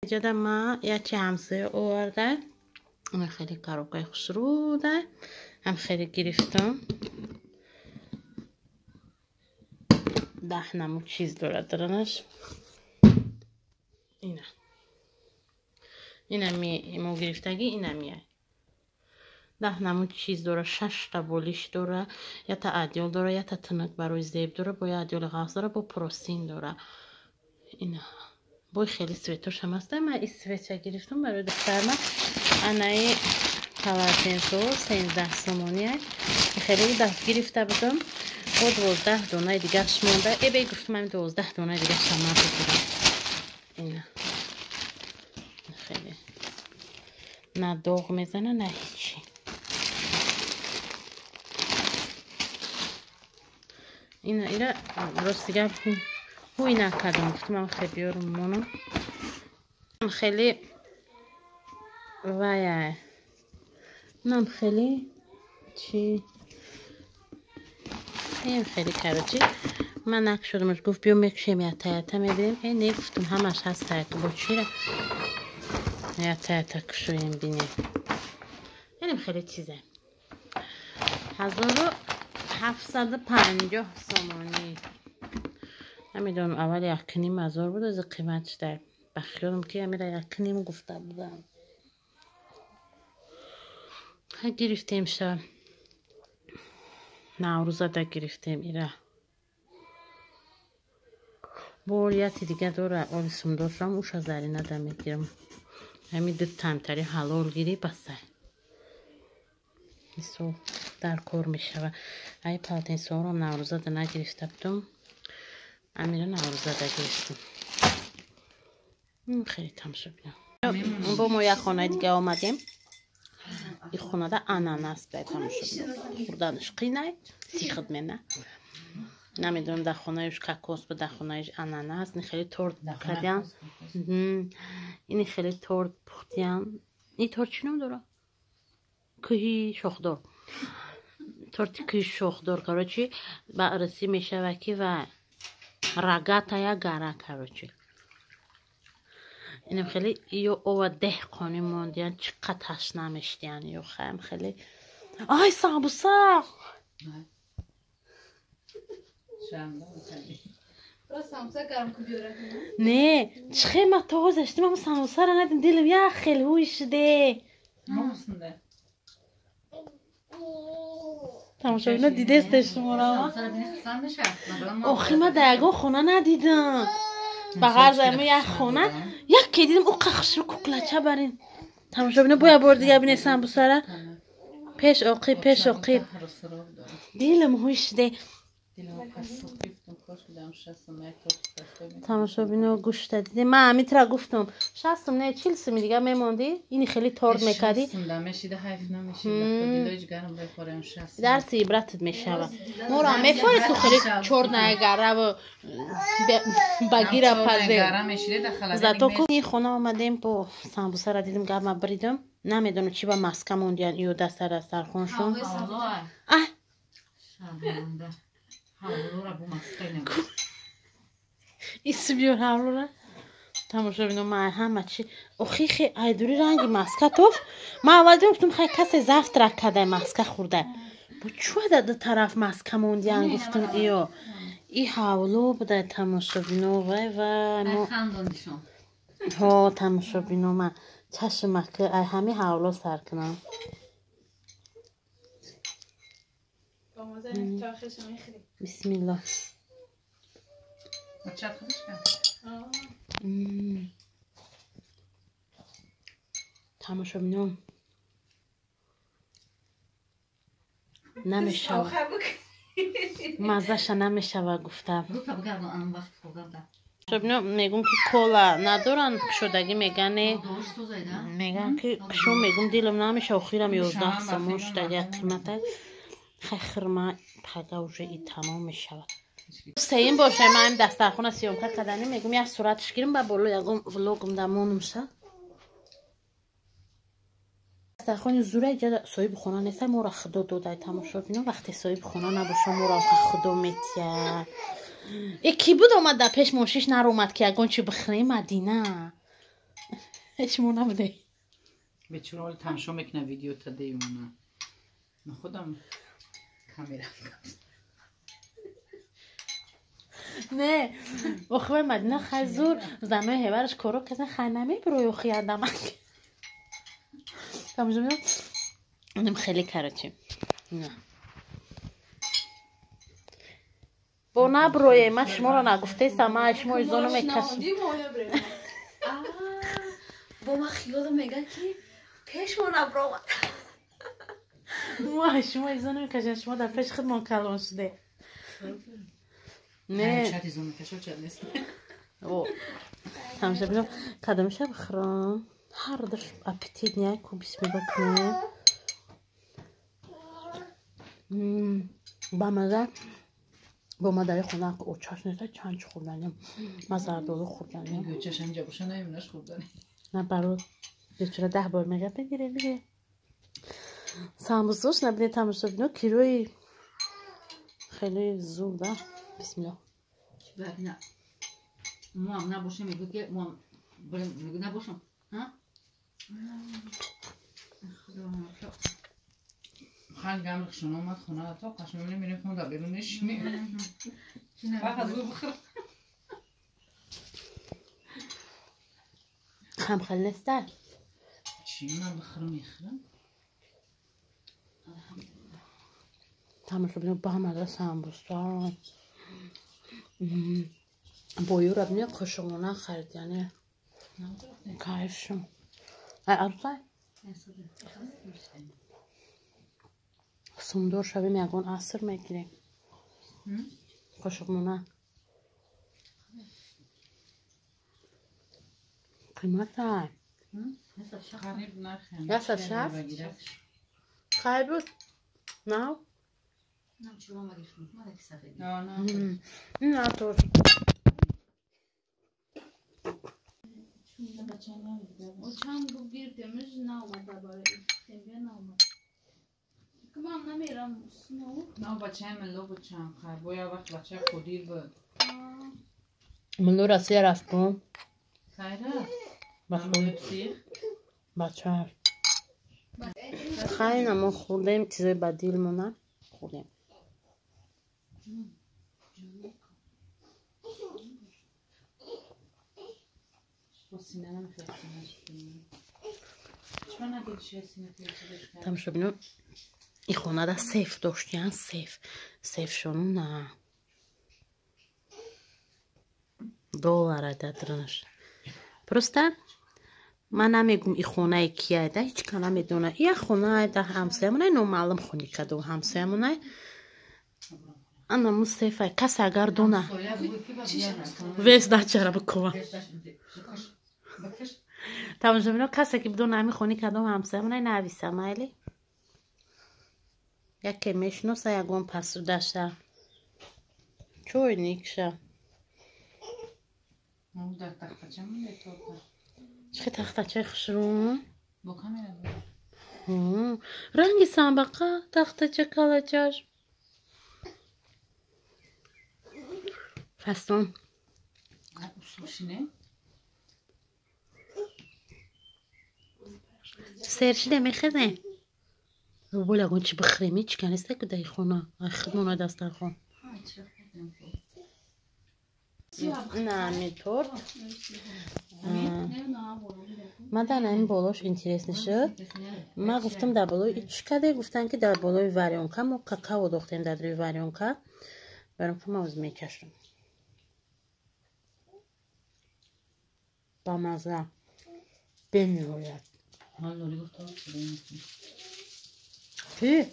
اینجا ما یکی همسایه آورده. اون خیلی کاروکای خوش روده. هم خیلی گرفتم. 10 نمو چیز درنش. اینم مو گرفتگی اینم میاد. 10 نمو چیز داره، 6 تا بولیش داره، یا تا ادیول داره یا تا تنک برای زیب داره، با ادیول غاز داره، با پروتئین داره. اینا بوی خیلی سویترش هم هسته. من این سویتر گرفتم برای دخترم. انای پاورتنسو 13 سومونیه. خیلی دست گرفته بودم. و 12 دونه دیگه مونده. ای گفتم من 12 دونه دیگه شما بگیرم. اینا خیلی نه داغ میزنه نه هیچی. اینا راستیگه هوی نکردم. گفتم من خیلی بیارم مونو. خیلی وایه نم خیلی چی این خیلی کاروچی من نک شدمش. گفت بیام یک شمی تایتا میبینیم. این نگفتم همش هست تایتا با چیره یا تایتا کشویم بینیم. اینم خیلی چیزه 1750 سومانی. نمیدونم اول یک نیم هزار بود از قیمتش در بخیرم که امیره یک نیم گفته بودم. گرفتیم شب نوروزه دا گرفتیم. ایره بوریتی دیگه داره آلیسم داشتم اوش از زرینه دا میگیرم. همین دو تمتری حلال گیری بسه ایسو در کار میشه. ای پالتین سوارم نوروزه دا نگرفته بودم. امیره نوروزه دا گرفتیم. خیلی تمشه بیم. با ما یک خانه دیگه آمدیم. این خونه دا اناناس بیتم شد. خوردنش قینه سیخد منه. نمیدونم در خونه ایش کاکوس بود، در خونه ایش اناناس. این خیلی تورد کردیم. این خیلی تورد پختیم. این تورد چی نام داره؟ کهی شخدار. تورتی کهی شخدار کاروچی بررسی میشه وکی و رگاتا یا گره کاروچی. اینم خیلی یو او دهقانی موندیان چقدر تشنه میشتیان یو خیلی خیلی آی سامبوسا نه چخه ما توز اشتیم هم سامبوسا را ندیم دیلم یا خیلی هوی شده تماشا بینا دیده استش شما را آخی ما درگاه خونه ندیدم. بغیر زمین یک خونه یک که دیدم او قخش رو کوکلچه برین. تماشا بینه باید بار دیگه بینه سامبوسا را پیش آقیب دیلم هوش ده. تماشا بینه گوشت دیده. من همیتره گفتم 60 نه 40 سمی دیگه میموندی. اینی خیلی تورد میکردی درس عبرتت میشوه. مورا میفاری تو خیلی چورد نگره و بگیره پزه زدو کن. این خونه آمدیم با سامبوسا را دیدم گرم بریدم. نمیدونم چی با مسکه موندیان ایو دست را سرخون شون. ایسو بیار حولو را تماشا بینم من همه چی اخیخی ایدوری رنگی مسکه توف. من اول گفتم خیلی کسی زفت را کده مسکه خورده با چوه ده طرف مسکه موندیان. گفتم ایو ای حولو بده. تماشا بینم و ها تماشا بینم من چشمه که همه حولو سر کنم. بسم الله تماشا بینم نمیشوه مزهش نمیشوه گفتم. بینم میگم که کولا ندارن شدگی میگن که شو میگم دیلم نمیشه و خیرم 11 سومون شدگی قیمته خیلی خرما پگوشه ای تمام میشود. سیم باشه من دسترخون سیومکه کردنی میگم یه صورتش گیرم با بلو یکم ولوگم دمونم شه. دسترخون زوره اینجا صاحب خونه نیست. مورا خدا داده تماشا بینم وقتی صاحب خونه نباشه مورا خدا میتیه. یکی بود اومد در پیش موشیش نر اومد که یگان چی بخریم مدینه اشمونه بده به چرا حال تماشا میکنه ویدیو تا دیونه من خودم کامیرا نه بخواه مدینه خزور زمه هبرش کرو کسن خنمی بروی خیادم تماشا میدم اونم خیلی کراچیم نه با نبروی من شما رو نگفته سما شما ایزانو میکشم با من خیالم میگه که پیش ما نبرو ما شما ایزانو میکشم شما در پیش خودمان کلان شده نه چت ایزانو میکشم چت نیست او تماشا بینم کدامشه بخورم هر دش اپیتیت نیه کو بسمی بکنه با مزه با مادری خونه که او چاشنه چند خوردنیم مزردالو خوردنیم گوچش اینجا باشه نمیونش خوردنی نه برای بیچاره 10 بار میگه بگیره میگه سامبوسوش نبینه تماشا بینو کیروی خیلی زوده بسم الله نه مو هم نباشه میگه که مو میگه نباشم ها خیلی گم شما اومد خونه تا قشنگ نمیریم خونه در بیرون نشینیم فقط زور بخور هم خیلی نسته چی من بخورم میخورم تماشا بینو با همه سامبوسا بایو را بینو خوشمونه خرید یعنی کایف شم عروسای سومدور شویم یکون عصر میگیریم خوشمونه قیمت های قریب نخیم یا شفت خیلی بود نه نه چرا ما گفتیم ما دکی سفید نه نه طور O çam bu bir demiş ne olmadı böyle tembih ne olmadı. Çünkü ben nemiram snow. نه بچه ملو بچم خیلی باید وقت بچه خودی بود ملو راستی رفتم خیره بخون بسیخ بچه خیلی نما خوردیم چیزای بدیل مونه خوردیم با سینه من خیلی سینه شکنیم چرا ندید چیه سینه خیلی شکنیم تماشا بینو این خونه دا سیف داشتین سیف شونو نه $1 دادرنش پرسته من نمیگم این خونه کیه ده هیچ که نمیدونه این خونه ده همسایمونه نو معلوم خونی که دو همسایمونه انا مو سیفه کس اگر دونه ویس ده چرا بکنم تماشا بینو کسی که بدون همی خونی که دو همسایمونه نویسه مایلی یکی میشنوسه یکون پس داشته چوی نیکشه ما در تختچه مونده تو چه تختچه خشرون با کامیرا رنگی سنبقه تختچه کالچاش فستون سوشینه سرشی ده میخده بولا گون چی بخریمی چی کنسته که دای خونه خدمونه دستر خون نه میتور من در این بالاش اینترس نشد من گفتم در بالای چی کده گفتن که در بالای وریونکا ما کاکاو دوختیم در روی وریونکا برام که موز میکشم با مزه بمیروید لولی گفت چی؟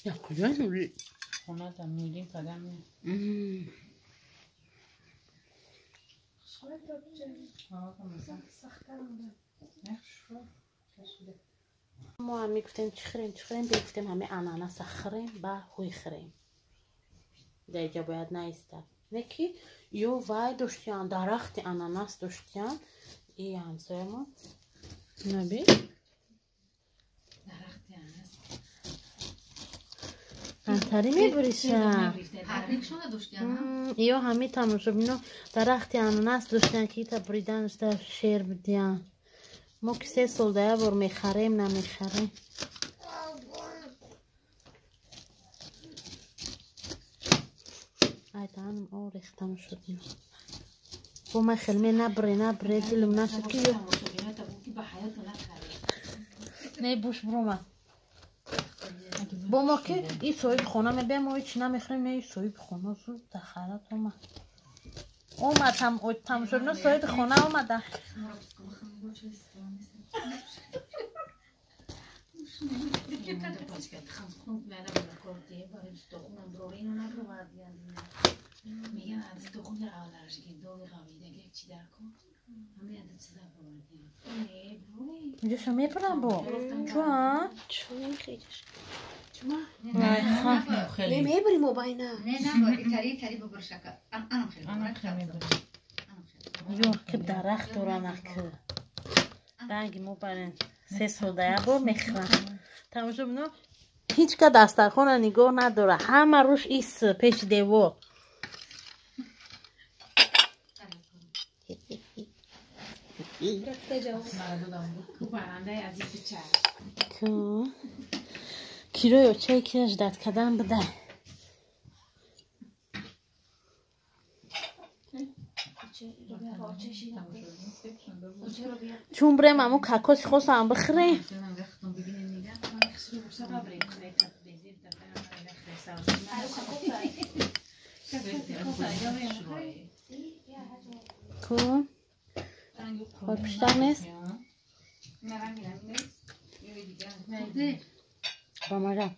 یا کجای نوری؟ خونه در میدیم قدم نیم ما هم میگفتیم چی خریم بگفتیم همه اناناس خریم با هوی خریم در اینجا باید نیسته نکی یو وای داشتیان درخت اناناس داشتیان این همسایه ما نبی درختی هست انتری میبریشن حقیقشون داشتیم. ایو همی تموم شد. اینو درختی اناناس داشتن که ایتا بریدنش در شیر بدیان. ما که 3 سال دیگه بار میخریم نمیخریم. ایتانم او ریختم شد. با ما خیلی نبره دلم نشد که نه بوش برو با ما که این صاحب خونه میبیم ما هیچ نمیخریم. نه این صاحب خونه زود دخلت اومد تمام شد. نه صاحب خونه اومده. میگن از تو خون در آلرژی که دو قویده چی در کن همه از چیزا بردیم اینجا شما میپرم با چون خیلیش خیلی میبری موبایل نه تری ببر شکر انم خیلی یو که درخت دورانه که رنگی موبایل 3 سال دیگه با میخرم تمام شد. منو هیچ که دسترخوان نگاه نداره. همه روش ایست پیش دیوار. کیلوی چای کیش داد کدام بده. چون بریم امو کاکاش خواستم بخریم. کن خود پشتر نیست با مجم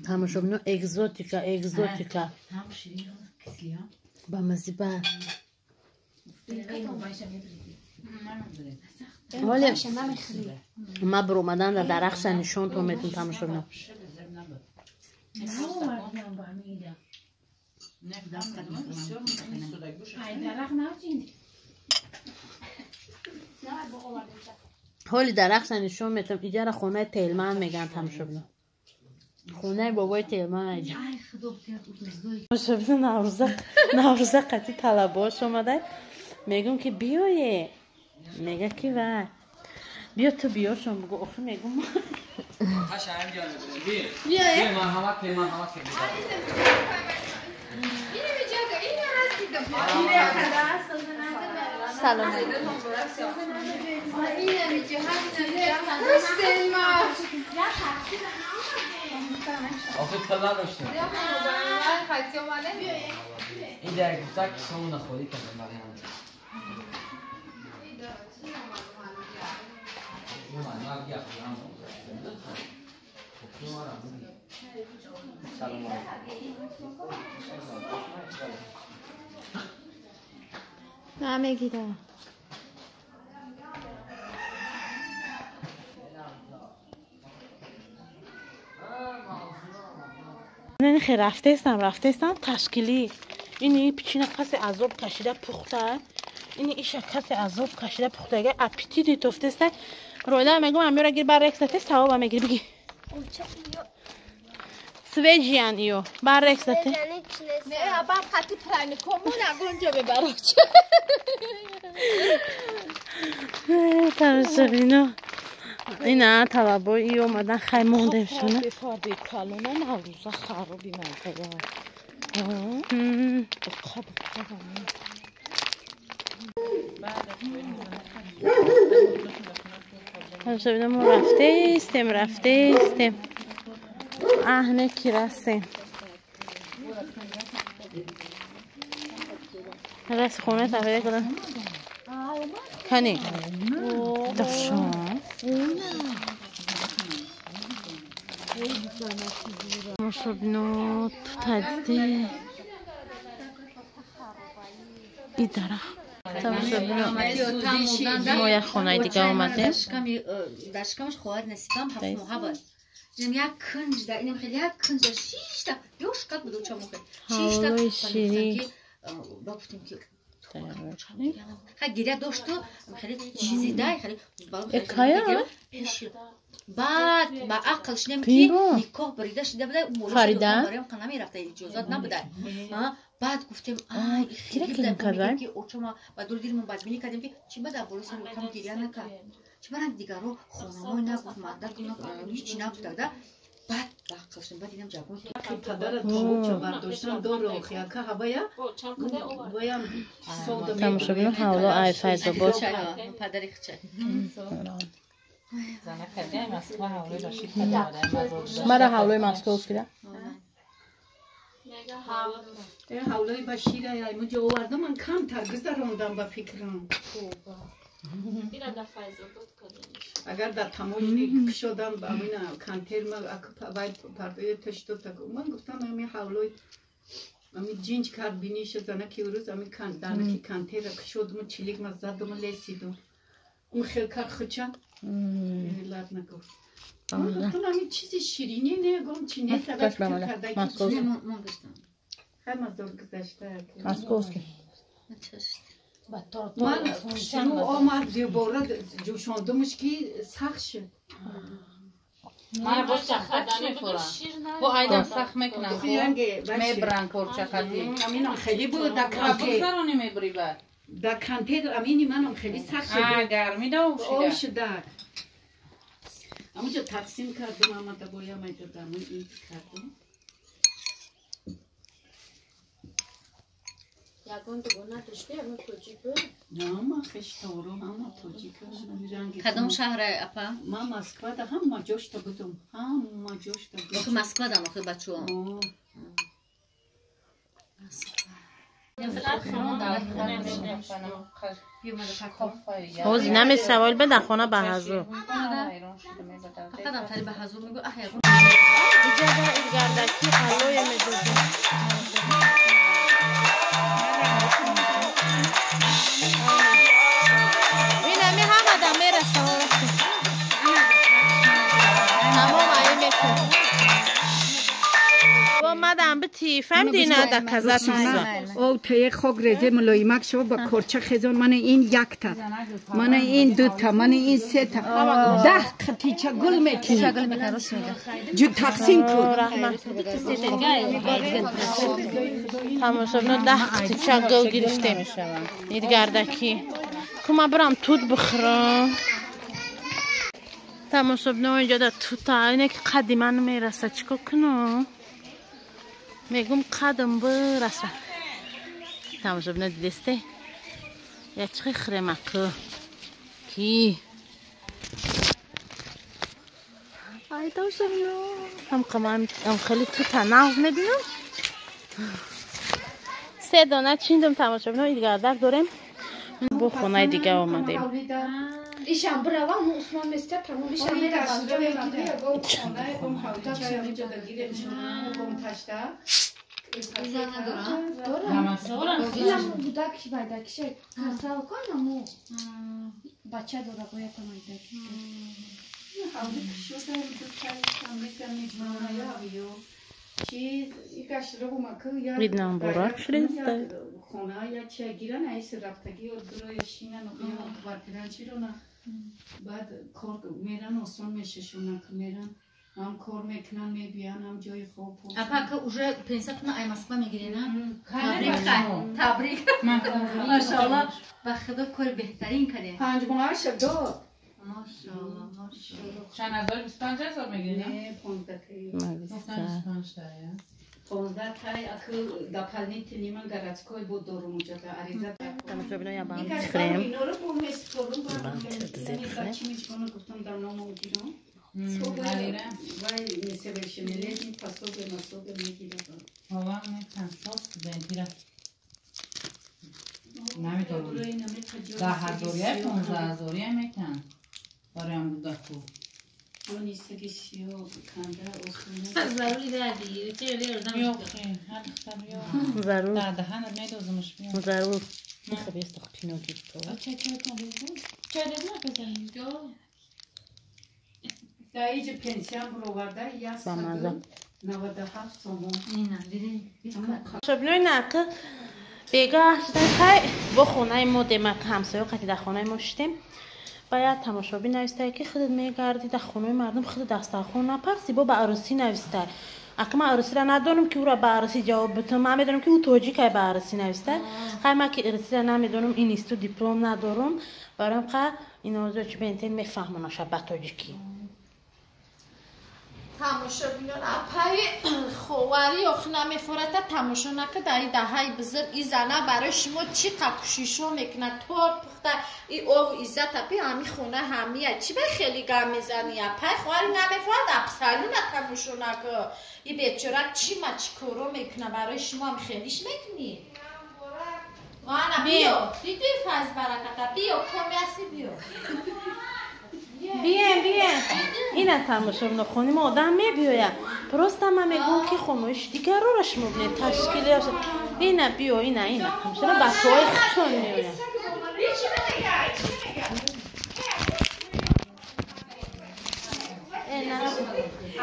تمام شد. نو اگزوتیکا با مزیبا ولی ما بر اومدن در درخش نشون تو میتون تمام شد. نه حالی درخش نشون میتون ایجار خونه تیلمان میگن تمام شد. نه خونه بابای تیلمان ایجا شبیه نوروزه قطعی طلباش اومده. میگم که بیایه. میگه که وای بیا تو بیا شما بگو آخه میگم بیایه سلام آخه کلا داشتیم این در گفتن که سامون نخوری کنم برای همون نمیگیره. نه خیلی رفته استم تشکیلی. اینی پیچینه کسی عذاب کشیده پخته. اینی ایش کسی عذاب کشیده پخته. اگه اپیتیتی توفته است رویده میگم امیرا گیر بر رکسته ثواب میگیری بگی سویجیان ایو بر رکسته نه بر خطی پلانی کمون اگرونجا ببراچ ترسبینو اینا طلبایی اومدن خیلی مونده شونه فاردی کالونه نوروزا خرابی منطقه ترسبینو ما رفته استیم اهنه کی رسیم رس خونه تفریه کنم کنی داشتم مشروبینو تو تجده ای درخت ما یک خونه دیگه آمده داشکمش خواهد نسیدم هفت موها بود یک کنج در اینم خیلی یک کنج در 6 تا یوش کت بود چه موقع 6 تا شیری با گفتیم که خیلی گریه داشت و خیلی چیزی دای خیلی کایا بعد با عقلش نمی‌کی نکاح بریده شده بوده فریده مریم قنمی رفته اجازت نبوده بعد گفتیم آی خیلی کردن که اوچما و دور دیرمون بدبینی کردیم که چی بده بولس میگم گریه نکرد چه برام دیگه رو خانمای نگفت مادر هیچ نگفت بعد عقلشون بعد دیدم جواب پدر تو چه برداشتن دور خیاکه هوایا بایم سودا تماشا ببین حالا ای فایده بود پدری خچه زنه کردیم از ما حوله داشتی پدر مرا حوله مسکو کرد حولای بشیره یا مجا آوردم من کم تر گذراندم با فکرم اگر در تماشی شدم با امین کانتر ما باید پرده تشتو تک من گفتم همین حولای همین جنج کرد بینیش زنه که روز همین کانتر کی کانتر شدم چلیک ما زدم لیسیدم اون خیلی کار خچم لات نگفت من گفتم همین چیزی شیرینی نه گم چی نه سبب کرده که من گفتم همه دور گذشته مسکوسکی من شروع آمد دوباره جوشاندمش که سخت شد من با سخت میخورم با ایدم سخت میکنم میبرن پرچقدی امینم خیلی بود در کانتر بگذارونی میبری بعد در کانتر امینی منم خیلی سخت شد گرمی دا آب شده همونجا تقسیم کردم اما بایم ایجا دامن این کردم یکان تو گونه تشتی همه توجیکه نه ما خشتارو هم توجیکه کدام شهر اپا؟ ما مسکو دا هم ما جوشتا بودم هم ما جوشتا بودم آخه مسکو دام آخه بچه هم حوزی نمی سوال بده خونه به حضور قدم تری به حضور میگو احیا کن اینجا با ایدگردکی حلوی میدوزیم این همی همه دم میرسه تمامایی میکن با مدام به تیفم دینه در کزت میزن او تایی خوک رزه ملایمک شو با کرچه خیزون من این یک تا من این دو تا من این سه تا 10 قطیچه گل میکنی گل میکنی روش میگه جو تقسیم کن تماشا بنا 10 قطیچه گل گرفته میشه ایدگردکی که من برم توت بخورم تماشا بنا اینجا در توتا اینه که قدیمه میرسه چیکار کنم میگم قدم برسه تماشا بنا دیدسته یا چی خرمه که کی ای تماشا بنا هم خیلی توتا ناز میدونم 3 دانه چیندم تماشا بنا ایدگردک داریم با خونه دیگه آمدیم ایشان برای اون عثمان مستر تمام ایشان میره بازجا میگیره ایزا ندارم دارم ایلم بودک بایدکشه کسا کنم بچه داره باید تمایدک Видно, бурак шринстай. Хона я чай гиран айс рафтаги और दुरो यशीना नो या квартиран чиро на бад кор меран осон мешешуна меран нам кор мекнан мебиан нам ҷои хоб апа ка уже пенсиятуна ай Москва мегирена табрик машалла ба худо кори беҳтарин кардем 5 ماه شد машалла машалла چند هزار 25,000 میگیری نه 15 کی 15 تای اخو دپالنی تنیمن گراتسکوی بود دورو مجدا عریضه تماشا بنا یا با هم این بخوریم اینا رو بوم استفاده کنم بچه میچونه گفتم در نام میگیرم وای نسبشن لازم پاسو به مسو به میگیرم بابا میتونم ساست بگیرم نمیتونم 10,000 15,000 میتونم برایم بوده تو اونی سگیشیو کنده اصلا ضروری دادی چه لیردم یو خیلی هر اختر یو ضرور در دهنت میدوزمش بیام ضرور خب یست خپینو گیر تو چه نکنیم جو دایج پنسیون برآورده یا مزه 97 سوم نه دیدی شب نوی نکه بگاه شدن خیلی با خونه ما دیمه که همسایه قطعی در خونه ما شدیم باید تماشابی نویسته که خودت میگردی در خونه مردم خودت دسترخوان نپرسی با به عروسی نویسته اگه من عروسی را ندانم که او را به عروسی جواب بتم من میدونم که او توجی که به عروسی نویسته خیلی من که عروسی را نمیدونم این ایستو دیپلم ندارم برام که این موضوع چی به انتین میفهمون شب تاجیکی تماشا بینون اپای خواری آخ نمیفورده تماشا نکه در این دهی بزر ای زنه برای شما چی قکشیشو میکنه تور پخته ای اوه ایزت اپی همی خونه همیه چی به خیلی گم میزنی اپای خواری نمیفورده اپسالو نتماشا نکه ای بیچاره چی ما چی کارو میکنه برای شما هم خیلیش میکنی وانا بیو دیدی فاز برکتا بیو کمیاسی بیو بیاین این تماشا نخونی ما آدم میبیویم پروستم من میگم که خونوش دیگر رو رش مبنی تشکیلی هست اینه بیو اینه تماشا بچه های خودشون میبیویم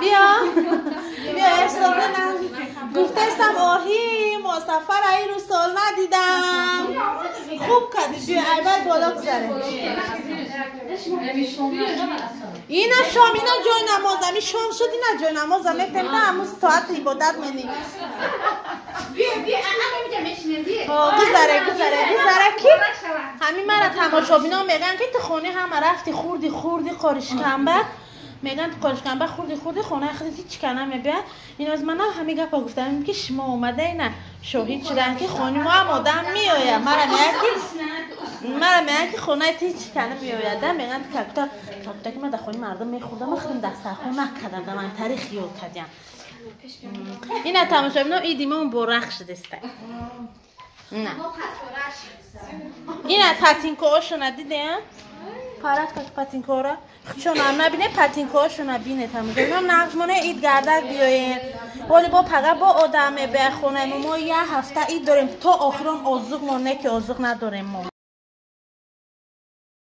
بیا ارسال گفتستم آهی مسافر ای رو سال ندیدم خوب کردی بیا ایبر بالا بزره اینا شام اینا جای نمازم این شام شد اینا جای نمازم میتونم نه همون ساعت عبادت منی گذره کی همین مرا تماشابینا میگن که تو خونه هم رفتی خوردی قارش کنبه میگن تو قارش کنبه خوردی خونه خودت هیچ کنه میبین این از من همین گپا گفتم که شما اومده اینا شوهید شدن که خونه ما هم آدم میآید مرا میگن که خونه هیچ کنه میآید میگن کاکتا که من در خونه مردم میخوردم خودم دسترخوان نکردم من تاریخ خیال کردم اینا تماشابینا ایدیمه اون برخ شده است نه اینا پاتینکوشو ندیدین پارت که پاتینکورا چون هم نبینه پاتینکوشو نبینه تمام نظمونه اید گردک بیاین ولی با فقط با آدمه به خونه ما یه هفته اید داریم تا آخران آزوق مونه که آزوق نداریم ما